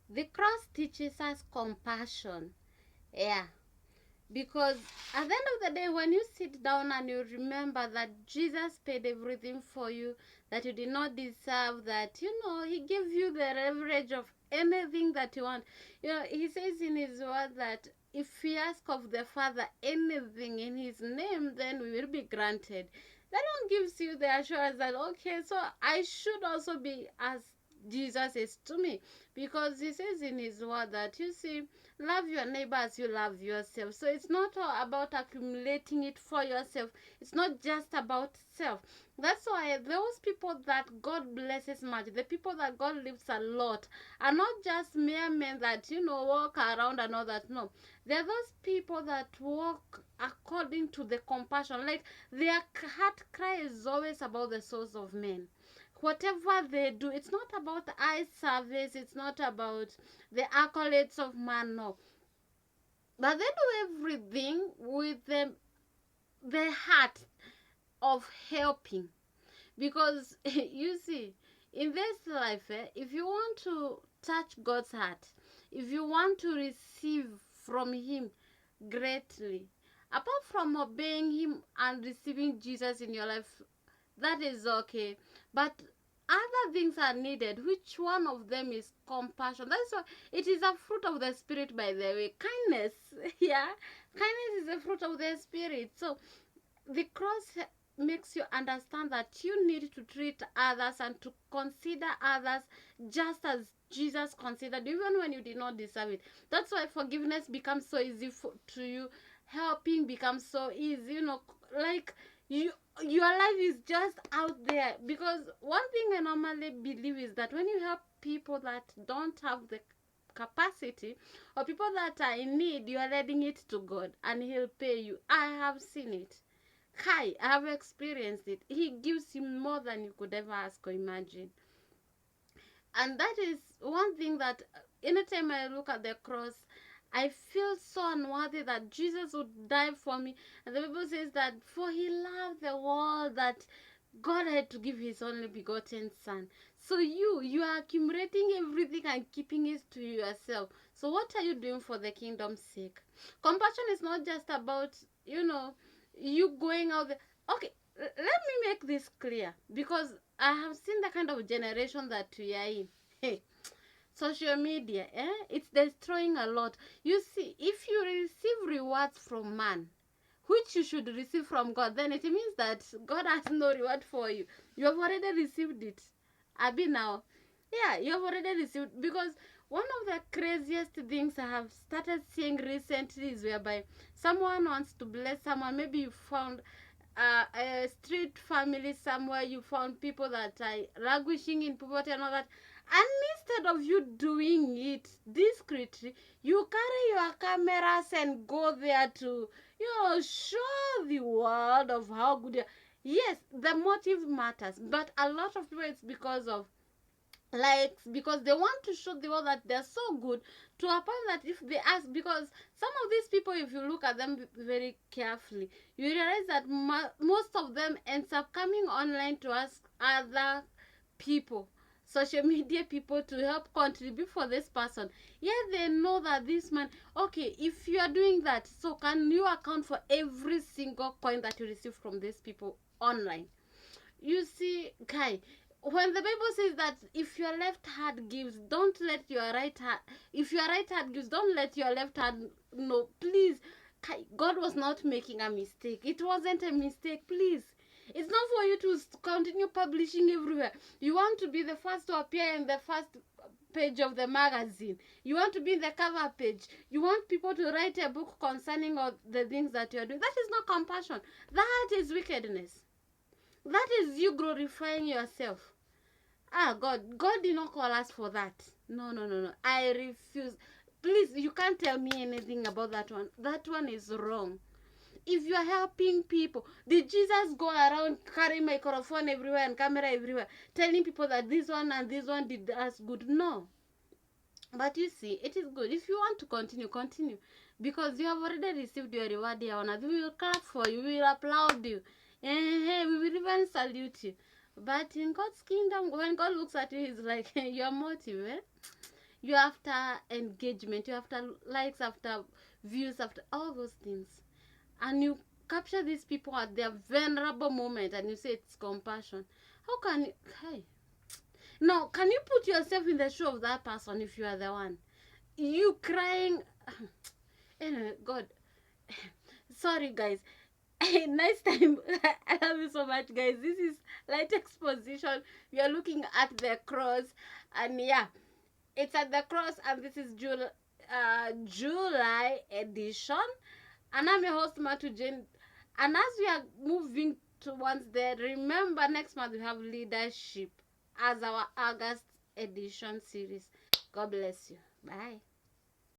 The cross teaches us compassion. Yeah. Because at the end of the day, when you sit down and you remember that Jesus paid everything for you, that you did not deserve, that, He gave you the leverage of anything that you want. He says in His word that if we ask of the Father anything in His name, then we will be granted. That one gives you the assurance that, okay, so I should also be as Jesus is to me. Because He says in His word that, you see, love your neighbor as you love yourself. So it's not all about accumulating it for yourself. It's not just about self. That's why those people that God blesses much, the people that God lifts a lot, are not just mere men that, walk around and all that. No. They're those people that walk according to the compassion. Like, their heart cry is always about the souls of men. Whatever they do, it's not about eye service, it's not about the accolades of man, no. But they do everything with the heart of helping. Because you see, in this life, if you want to touch God's heart, if you want to receive from Him greatly, apart from obeying Him and receiving Jesus in your life, that is okay. But other things are needed. Which one of them is compassion? That's why it is a fruit of the Spirit, by the way. Kindness, yeah. Kindness is a fruit of the Spirit. So the cross makes you understand that you need to treat others and to consider others just as Jesus considered, even when you did not deserve it. That's why forgiveness becomes so easy to you. Helping becomes so easy, like you your life is just out there. Because one thing I normally believe is that when you help people that don't have the capacity, or people that are in need, you are letting it to God and He'll pay you. I have seen it. Kai, I have experienced it. He gives you more than you could ever ask or imagine. And that is one thing that anytime I look at the cross, I feel so unworthy that Jesus would die for me. And the Bible says that for He loved the world that God had to give His only begotten Son. So you are accumulating everything and keeping it to yourself. So what are you doing for the kingdom's sake? Compassion is not just about, you going out there. Okay, let me make this clear, because I have seen the kind of generation that we are in. Hey, social media, it's destroying a lot. You see, if you receive rewards from man, which you should receive from God, then it means that God has no reward for you. You have already received it. Abi now. Yeah, you have already received. Because one of the craziest things I have started seeing recently is whereby someone wants to bless someone. Maybe you found a street family somewhere, you found people that are languishing in poverty and all that. And instead of you doing it discreetly, you carry your cameras and go there to, show the world of how good you are. Yes, the motive matters, but a lot of people, it's because of likes, because they want to show the world that they're so good, to a point that if they ask, because some of these people, if you look at them very carefully, you realize that most of them ends up coming online to ask other people, social media people, to help contribute for this person. Yet they know that this man, okay, if you are doing that, so can you account for every single coin that you receive from these people online? You see, Kai, when the Bible says that if your left hand gives, don't let your right hand, if your right hand gives, don't let your left hand know. Please, Kai, God was not making a mistake. It wasn't a mistake, please. It's not for you to continue publishing everywhere. You want to be the first to appear in the first page of the magazine. You want to be in the cover page. You want people to write a book concerning all the things that you're doing. That is not compassion. That is wickedness. That is you glorifying yourself. God did not call us for that. No, no, no, no. I refuse. Please, you can't tell me anything about that one. That one is wrong. If you are helping people, did Jesus go around carrying microphone everywhere and camera everywhere, telling people that this one and this one did us good? No. But you see, it is good. If you want to continue, continue. Because you have already received your reward here on earth. We will clap for you. We will applaud you. Hey, we will even salute you. But in God's kingdom, when God looks at you, He's like, your motive, You're after engagement, you're after likes, after views, after all those things. And you capture these people at their vulnerable moment and you say it's compassion. How can you, hey, now can you put yourself in the shoe of that person if you are the one? You crying. Anyway, God, sorry guys. Next time. I love you so much, guys. This is light exposition. We are looking at the cross, and yeah, it's at the cross, and this is July edition. And I'm your host, Matu Jane. And as we are moving towards there, remember next month we have leadership as our August edition series. God bless you. Bye.